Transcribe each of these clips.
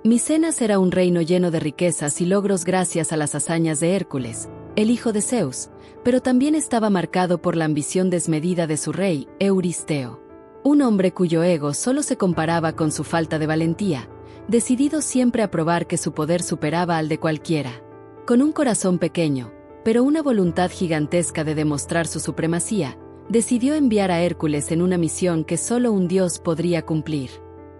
Micenas era un reino lleno de riquezas y logros gracias a las hazañas de Hércules, el hijo de Zeus, pero también estaba marcado por la ambición desmedida de su rey, Euristeo. Un hombre cuyo ego solo se comparaba con su falta de valentía, decidido siempre a probar que su poder superaba al de cualquiera. Con un corazón pequeño, pero una voluntad gigantesca de demostrar su supremacía, decidió enviar a Hércules en una misión que solo un dios podría cumplir.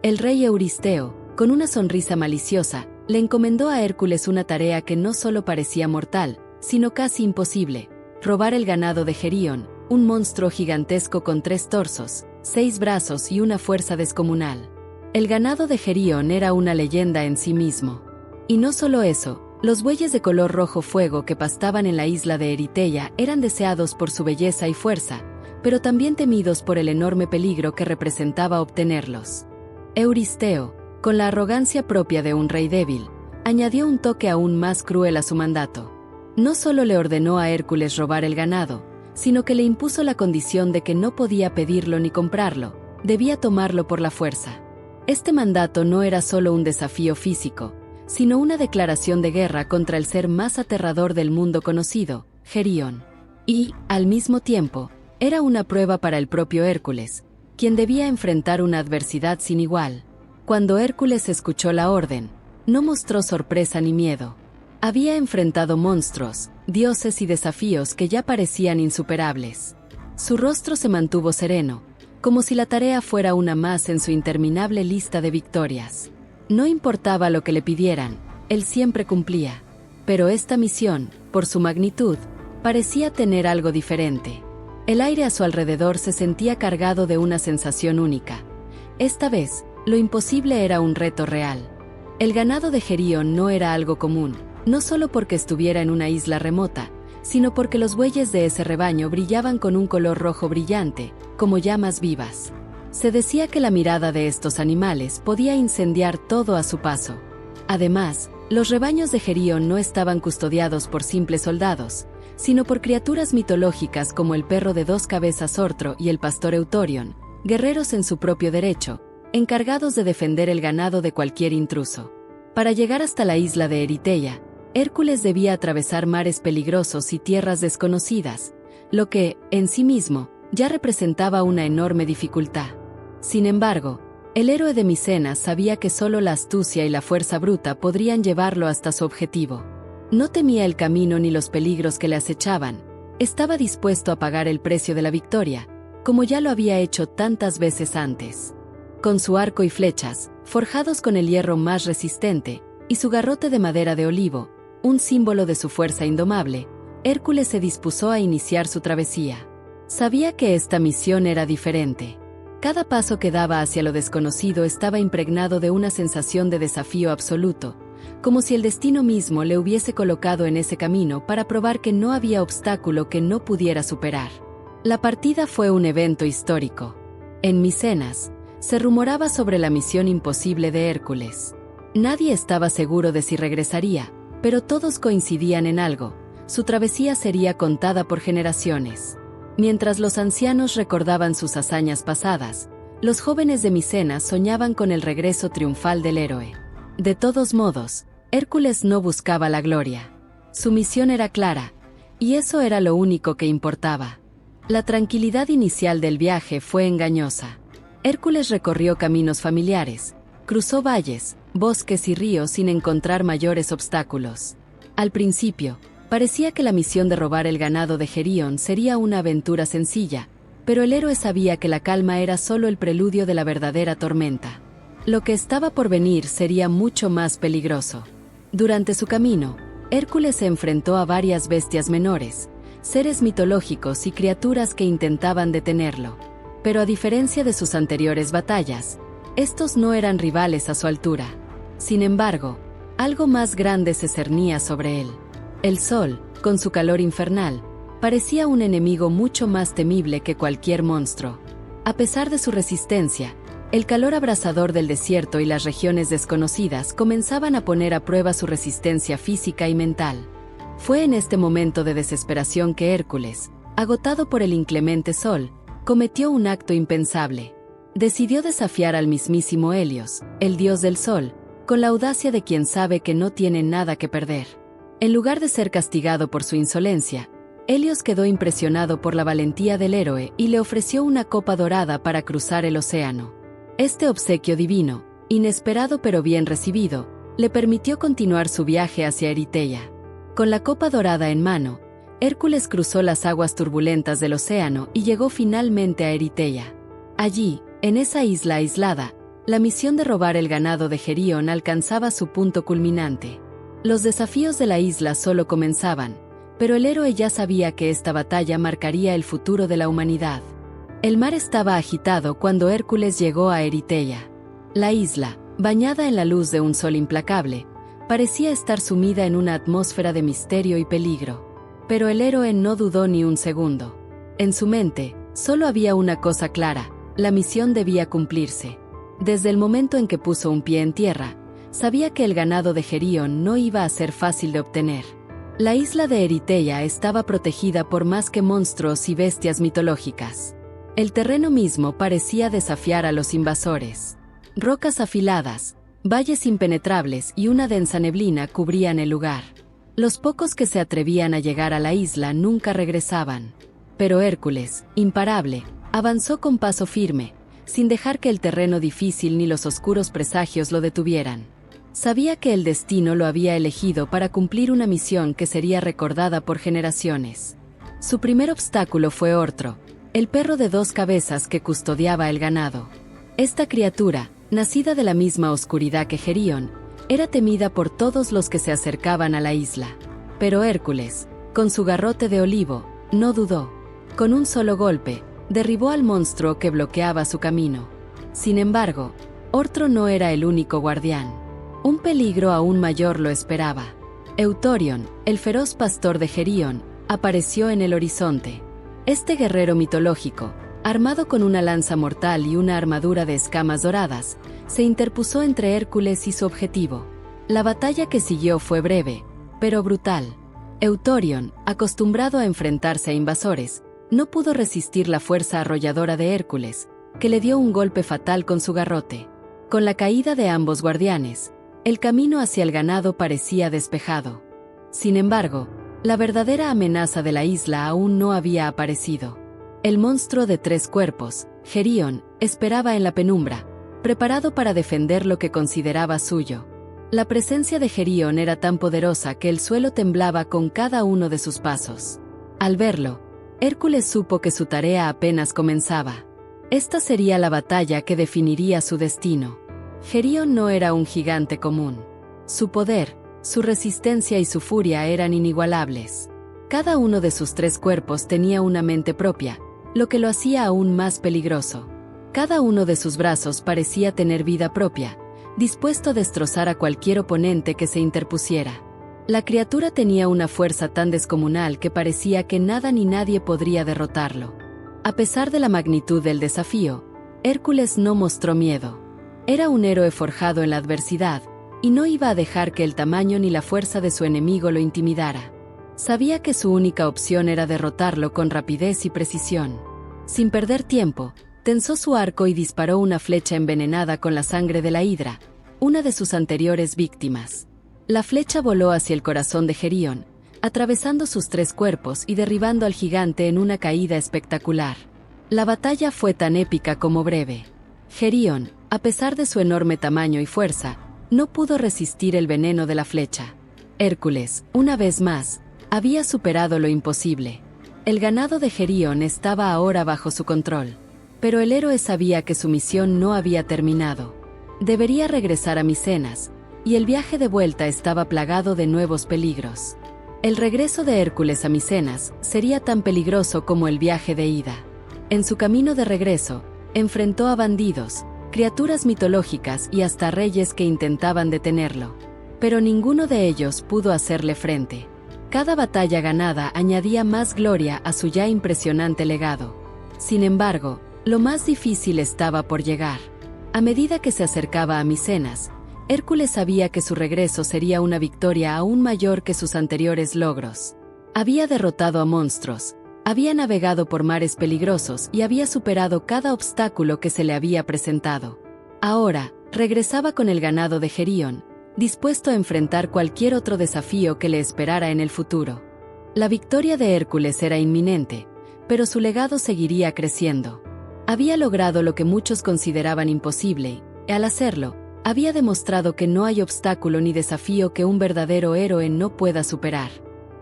El rey Euristeo, con una sonrisa maliciosa, le encomendó a Hércules una tarea que no solo parecía mortal, sino casi imposible: robar el ganado de Gerión, un monstruo gigantesco con 3 torsos, 6 brazos y una fuerza descomunal. El ganado de Gerión era una leyenda en sí mismo. Y no solo eso, los bueyes de color rojo fuego que pastaban en la isla de Eriteia eran deseados por su belleza y fuerza, pero también temidos por el enorme peligro que representaba obtenerlos. Euristeo, con la arrogancia propia de un rey débil, añadió un toque aún más cruel a su mandato. No solo le ordenó a Hércules robar el ganado, sino que le impuso la condición de que no podía pedirlo ni comprarlo, debía tomarlo por la fuerza. Este mandato no era solo un desafío físico, sino una declaración de guerra contra el ser más aterrador del mundo conocido, Gerión. Y, al mismo tiempo, era una prueba para el propio Hércules, quien debía enfrentar una adversidad sin igual. Cuando Hércules escuchó la orden, no mostró sorpresa ni miedo. Había enfrentado monstruos, dioses y desafíos que ya parecían insuperables. Su rostro se mantuvo sereno, como si la tarea fuera una más en su interminable lista de victorias. No importaba lo que le pidieran, él siempre cumplía. Pero esta misión, por su magnitud, parecía tener algo diferente. El aire a su alrededor se sentía cargado de una sensación única. Esta vez, lo imposible era un reto real. El ganado de Gerión no era algo común, no solo porque estuviera en una isla remota, sino porque los bueyes de ese rebaño brillaban con un color rojo brillante, como llamas vivas. Se decía que la mirada de estos animales podía incendiar todo a su paso. Además, los rebaños de Gerión no estaban custodiados por simples soldados, sino por criaturas mitológicas como el perro de 2 cabezas Ortro y el pastor Eutorion, guerreros en su propio derecho, encargados de defender el ganado de cualquier intruso. Para llegar hasta la isla de Eriteia, Hércules debía atravesar mares peligrosos y tierras desconocidas, lo que, en sí mismo, ya representaba una enorme dificultad. Sin embargo, el héroe de Micenas sabía que solo la astucia y la fuerza bruta podrían llevarlo hasta su objetivo. No temía el camino ni los peligros que le acechaban, estaba dispuesto a pagar el precio de la victoria, como ya lo había hecho tantas veces antes. Con su arco y flechas, forjados con el hierro más resistente, y su garrote de madera de olivo, un símbolo de su fuerza indomable, Hércules se dispuso a iniciar su travesía. Sabía que esta misión era diferente. Cada paso que daba hacia lo desconocido estaba impregnado de una sensación de desafío absoluto, como si el destino mismo le hubiese colocado en ese camino para probar que no había obstáculo que no pudiera superar. La partida fue un evento histórico. En Micenas, se rumoraba sobre la misión imposible de Hércules. Nadie estaba seguro de si regresaría, pero todos coincidían en algo: su travesía sería contada por generaciones. Mientras los ancianos recordaban sus hazañas pasadas, los jóvenes de Micenas soñaban con el regreso triunfal del héroe. De todos modos, Hércules no buscaba la gloria. Su misión era clara, y eso era lo único que importaba. La tranquilidad inicial del viaje fue engañosa. Hércules recorrió caminos familiares, cruzó valles, bosques y ríos sin encontrar mayores obstáculos. Al principio, parecía que la misión de robar el ganado de Gerión sería una aventura sencilla, pero el héroe sabía que la calma era solo el preludio de la verdadera tormenta. Lo que estaba por venir sería mucho más peligroso. Durante su camino, Hércules se enfrentó a varias bestias menores, seres mitológicos y criaturas que intentaban detenerlo. Pero a diferencia de sus anteriores batallas, estos no eran rivales a su altura. Sin embargo, algo más grande se cernía sobre él. El sol, con su calor infernal, parecía un enemigo mucho más temible que cualquier monstruo. A pesar de su resistencia, el calor abrasador del desierto y las regiones desconocidas comenzaban a poner a prueba su resistencia física y mental. Fue en este momento de desesperación que Hércules, agotado por el inclemente sol, cometió un acto impensable. Decidió desafiar al mismísimo Helios, el dios del sol, con la audacia de quien sabe que no tiene nada que perder. En lugar de ser castigado por su insolencia, Helios quedó impresionado por la valentía del héroe y le ofreció una copa dorada para cruzar el océano. Este obsequio divino, inesperado pero bien recibido, le permitió continuar su viaje hacia Eriteia. Con la copa dorada en mano, Hércules cruzó las aguas turbulentas del océano y llegó finalmente a Eriteia. Allí, en esa isla aislada, la misión de robar el ganado de Gerión alcanzaba su punto culminante. Los desafíos de la isla solo comenzaban, pero el héroe ya sabía que esta batalla marcaría el futuro de la humanidad. El mar estaba agitado cuando Hércules llegó a Eriteia. La isla, bañada en la luz de un sol implacable, parecía estar sumida en una atmósfera de misterio y peligro. Pero el héroe no dudó ni un segundo. En su mente, solo había una cosa clara: la misión debía cumplirse. Desde el momento en que puso un pie en tierra, sabía que el ganado de Gerión no iba a ser fácil de obtener. La isla de Eriteia estaba protegida por más que monstruos y bestias mitológicas. El terreno mismo parecía desafiar a los invasores. Rocas afiladas, valles impenetrables y una densa neblina cubrían el lugar. Los pocos que se atrevían a llegar a la isla nunca regresaban. Pero Hércules, imparable, avanzó con paso firme, sin dejar que el terreno difícil ni los oscuros presagios lo detuvieran. Sabía que el destino lo había elegido para cumplir una misión que sería recordada por generaciones. Su primer obstáculo fue Ortro, el perro de 2 cabezas que custodiaba el ganado. Esta criatura, nacida de la misma oscuridad que Gerión, era temida por todos los que se acercaban a la isla. Pero Hércules, con su garrote de olivo, no dudó. Con un solo golpe, derribó al monstruo que bloqueaba su camino. Sin embargo, Ortro no era el único guardián. Un peligro aún mayor lo esperaba. Eutorion, el feroz pastor de Gerión, apareció en el horizonte. Este guerrero mitológico, armado con una lanza mortal y una armadura de escamas doradas, se interpuso entre Hércules y su objetivo. La batalla que siguió fue breve, pero brutal. Eutorion, acostumbrado a enfrentarse a invasores, no pudo resistir la fuerza arrolladora de Hércules, que le dio un golpe fatal con su garrote. Con la caída de ambos guardianes, el camino hacia el ganado parecía despejado. Sin embargo, la verdadera amenaza de la isla aún no había aparecido. El monstruo de 3 cuerpos, Gerión, esperaba en la penumbra, preparado para defender lo que consideraba suyo. La presencia de Gerión era tan poderosa que el suelo temblaba con cada uno de sus pasos. Al verlo, Hércules supo que su tarea apenas comenzaba. Esta sería la batalla que definiría su destino. Gerión no era un gigante común. Su poder, su resistencia y su furia eran inigualables. Cada uno de sus 3 cuerpos tenía una mente propia, lo que lo hacía aún más peligroso. Cada uno de sus brazos parecía tener vida propia, dispuesto a destrozar a cualquier oponente que se interpusiera. La criatura tenía una fuerza tan descomunal que parecía que nada ni nadie podría derrotarlo. A pesar de la magnitud del desafío, Hércules no mostró miedo. Era un héroe forjado en la adversidad, y no iba a dejar que el tamaño ni la fuerza de su enemigo lo intimidara. Sabía que su única opción era derrotarlo con rapidez y precisión. Sin perder tiempo, tensó su arco y disparó una flecha envenenada con la sangre de la hidra, una de sus anteriores víctimas. La flecha voló hacia el corazón de Gerión, atravesando sus 3 cuerpos y derribando al gigante en una caída espectacular. La batalla fue tan épica como breve. Gerión, a pesar de su enorme tamaño y fuerza, no pudo resistir el veneno de la flecha. Hércules, una vez más, había superado lo imposible. El ganado de Gerión estaba ahora bajo su control. Pero el héroe sabía que su misión no había terminado. Debería regresar a Micenas, y el viaje de vuelta estaba plagado de nuevos peligros. El regreso de Hércules a Micenas sería tan peligroso como el viaje de ida. En su camino de regreso, enfrentó a bandidos, criaturas mitológicas y hasta reyes que intentaban detenerlo. Pero ninguno de ellos pudo hacerle frente. Cada batalla ganada añadía más gloria a su ya impresionante legado. Sin embargo, lo más difícil estaba por llegar. A medida que se acercaba a Micenas, Hércules sabía que su regreso sería una victoria aún mayor que sus anteriores logros. Había derrotado a monstruos, había navegado por mares peligrosos y había superado cada obstáculo que se le había presentado. Ahora, regresaba con el ganado de Gerión, dispuesto a enfrentar cualquier otro desafío que le esperara en el futuro. La victoria de Hércules era inminente, pero su legado seguiría creciendo. Había logrado lo que muchos consideraban imposible y, al hacerlo, había demostrado que no hay obstáculo ni desafío que un verdadero héroe no pueda superar.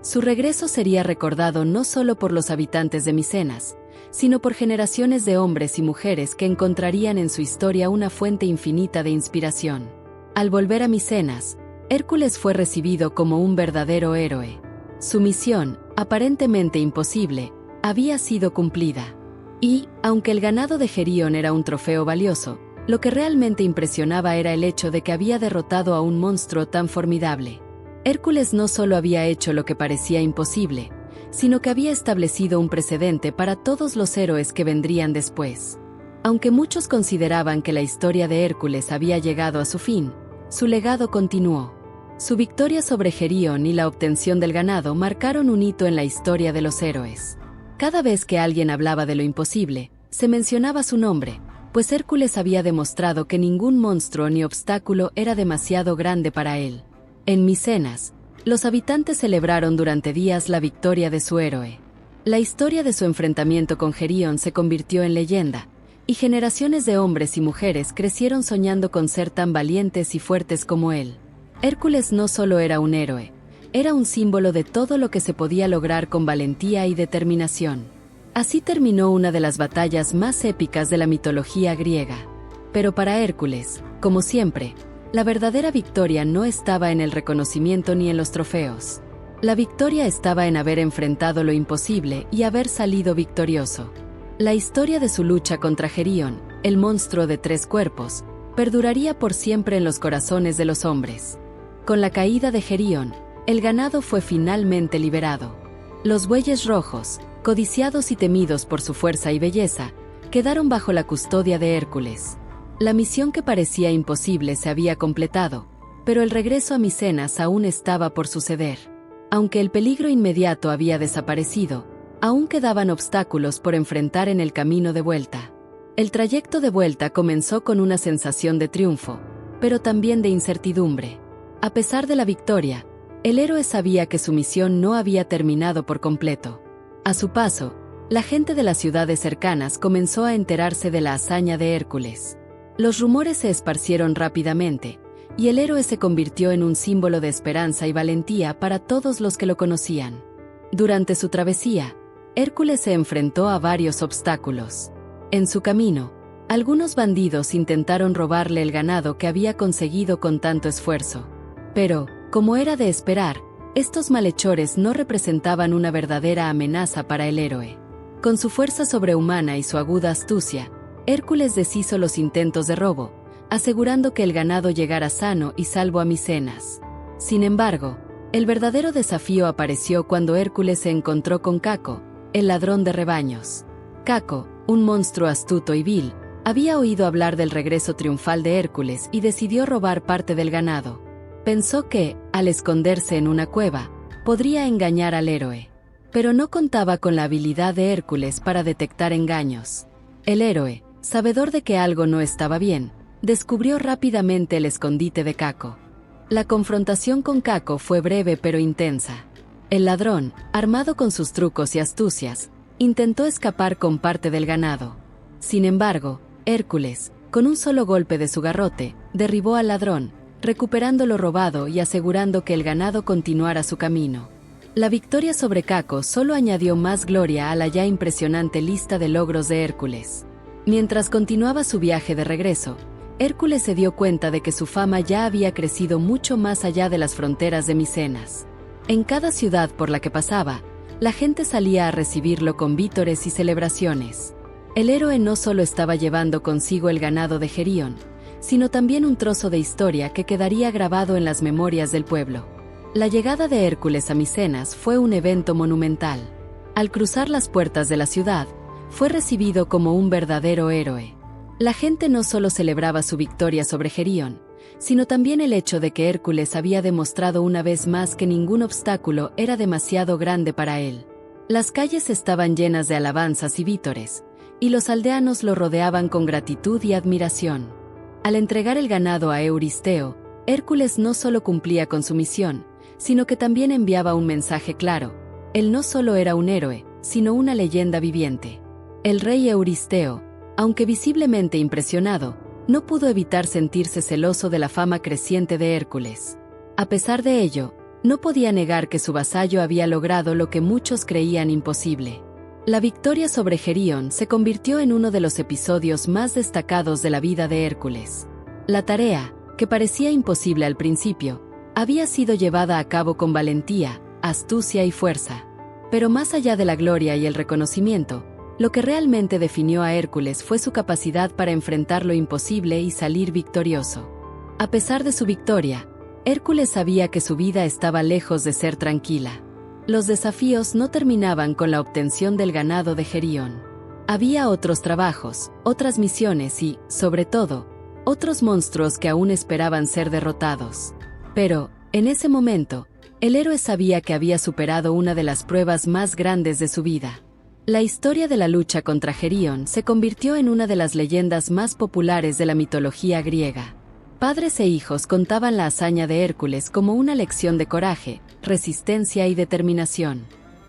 Su regreso sería recordado no solo por los habitantes de Micenas, sino por generaciones de hombres y mujeres que encontrarían en su historia una fuente infinita de inspiración. Al volver a Micenas, Hércules fue recibido como un verdadero héroe. Su misión, aparentemente imposible, había sido cumplida. Y, aunque el ganado de Gerión era un trofeo valioso, lo que realmente impresionaba era el hecho de que había derrotado a un monstruo tan formidable. Hércules no solo había hecho lo que parecía imposible, sino que había establecido un precedente para todos los héroes que vendrían después. Aunque muchos consideraban que la historia de Hércules había llegado a su fin, su legado continuó. Su victoria sobre Gerión y la obtención del ganado marcaron un hito en la historia de los héroes. Cada vez que alguien hablaba de lo imposible, se mencionaba su nombre, pues Hércules había demostrado que ningún monstruo ni obstáculo era demasiado grande para él. En Micenas, los habitantes celebraron durante días la victoria de su héroe. La historia de su enfrentamiento con Gerión se convirtió en leyenda, y generaciones de hombres y mujeres crecieron soñando con ser tan valientes y fuertes como él. Hércules no solo era un héroe, era un símbolo de todo lo que se podía lograr con valentía y determinación. Así terminó una de las batallas más épicas de la mitología griega. Pero para Hércules, como siempre, la verdadera victoria no estaba en el reconocimiento ni en los trofeos. La victoria estaba en haber enfrentado lo imposible y haber salido victorioso. La historia de su lucha contra Gerión, el monstruo de 3 cuerpos, perduraría por siempre en los corazones de los hombres. Con la caída de Gerión, el ganado fue finalmente liberado. Los bueyes rojos, codiciados y temidos por su fuerza y belleza, quedaron bajo la custodia de Hércules. La misión que parecía imposible se había completado, pero el regreso a Micenas aún estaba por suceder. Aunque el peligro inmediato había desaparecido, aún quedaban obstáculos por enfrentar en el camino de vuelta. El trayecto de vuelta comenzó con una sensación de triunfo, pero también de incertidumbre. A pesar de la victoria, el héroe sabía que su misión no había terminado por completo. A su paso, la gente de las ciudades cercanas comenzó a enterarse de la hazaña de Hércules. Los rumores se esparcieron rápidamente, y el héroe se convirtió en un símbolo de esperanza y valentía para todos los que lo conocían. Durante su travesía, Hércules se enfrentó a varios obstáculos. En su camino, algunos bandidos intentaron robarle el ganado que había conseguido con tanto esfuerzo. Pero, como era de esperar, estos malhechores no representaban una verdadera amenaza para el héroe. Con su fuerza sobrehumana y su aguda astucia, Hércules deshizo los intentos de robo, asegurando que el ganado llegara sano y salvo a Micenas. Sin embargo, el verdadero desafío apareció cuando Hércules se encontró con Caco, el ladrón de rebaños. Caco, un monstruo astuto y vil, había oído hablar del regreso triunfal de Hércules y decidió robar parte del ganado. Pensó que, al esconderse en una cueva, podría engañar al héroe. Pero no contaba con la habilidad de Hércules para detectar engaños. El héroe, sabedor de que algo no estaba bien, descubrió rápidamente el escondite de Caco. La confrontación con Caco fue breve pero intensa. El ladrón, armado con sus trucos y astucias, intentó escapar con parte del ganado. Sin embargo, Hércules, con un solo golpe de su garrote, derribó al ladrón, recuperando lo robado y asegurando que el ganado continuara su camino. La victoria sobre Caco solo añadió más gloria a la ya impresionante lista de logros de Hércules. Mientras continuaba su viaje de regreso, Hércules se dio cuenta de que su fama ya había crecido mucho más allá de las fronteras de Micenas. En cada ciudad por la que pasaba, la gente salía a recibirlo con vítores y celebraciones. El héroe no solo estaba llevando consigo el ganado de Gerión, sino también un trozo de historia que quedaría grabado en las memorias del pueblo. La llegada de Hércules a Micenas fue un evento monumental. Al cruzar las puertas de la ciudad, fue recibido como un verdadero héroe. La gente no solo celebraba su victoria sobre Gerión, sino también el hecho de que Hércules había demostrado una vez más que ningún obstáculo era demasiado grande para él. Las calles estaban llenas de alabanzas y vítores, y los aldeanos lo rodeaban con gratitud y admiración. Al entregar el ganado a Euristeo, Hércules no solo cumplía con su misión, sino que también enviaba un mensaje claro. Él no solo era un héroe, sino una leyenda viviente. El rey Euristeo, aunque visiblemente impresionado, no pudo evitar sentirse celoso de la fama creciente de Hércules. A pesar de ello, no podía negar que su vasallo había logrado lo que muchos creían imposible. La victoria sobre Gerión se convirtió en uno de los episodios más destacados de la vida de Hércules. La tarea, que parecía imposible al principio, había sido llevada a cabo con valentía, astucia y fuerza. Pero más allá de la gloria y el reconocimiento, lo que realmente definió a Hércules fue su capacidad para enfrentar lo imposible y salir victorioso. A pesar de su victoria, Hércules sabía que su vida estaba lejos de ser tranquila. Los desafíos no terminaban con la obtención del ganado de Gerión. Había otros trabajos, otras misiones y, sobre todo, otros monstruos que aún esperaban ser derrotados. Pero, en ese momento, el héroe sabía que había superado una de las pruebas más grandes de su vida. La historia de la lucha contra Gerión se convirtió en una de las leyendas más populares de la mitología griega. Padres e hijos contaban la hazaña de Hércules como una lección de coraje, resistencia y determinación.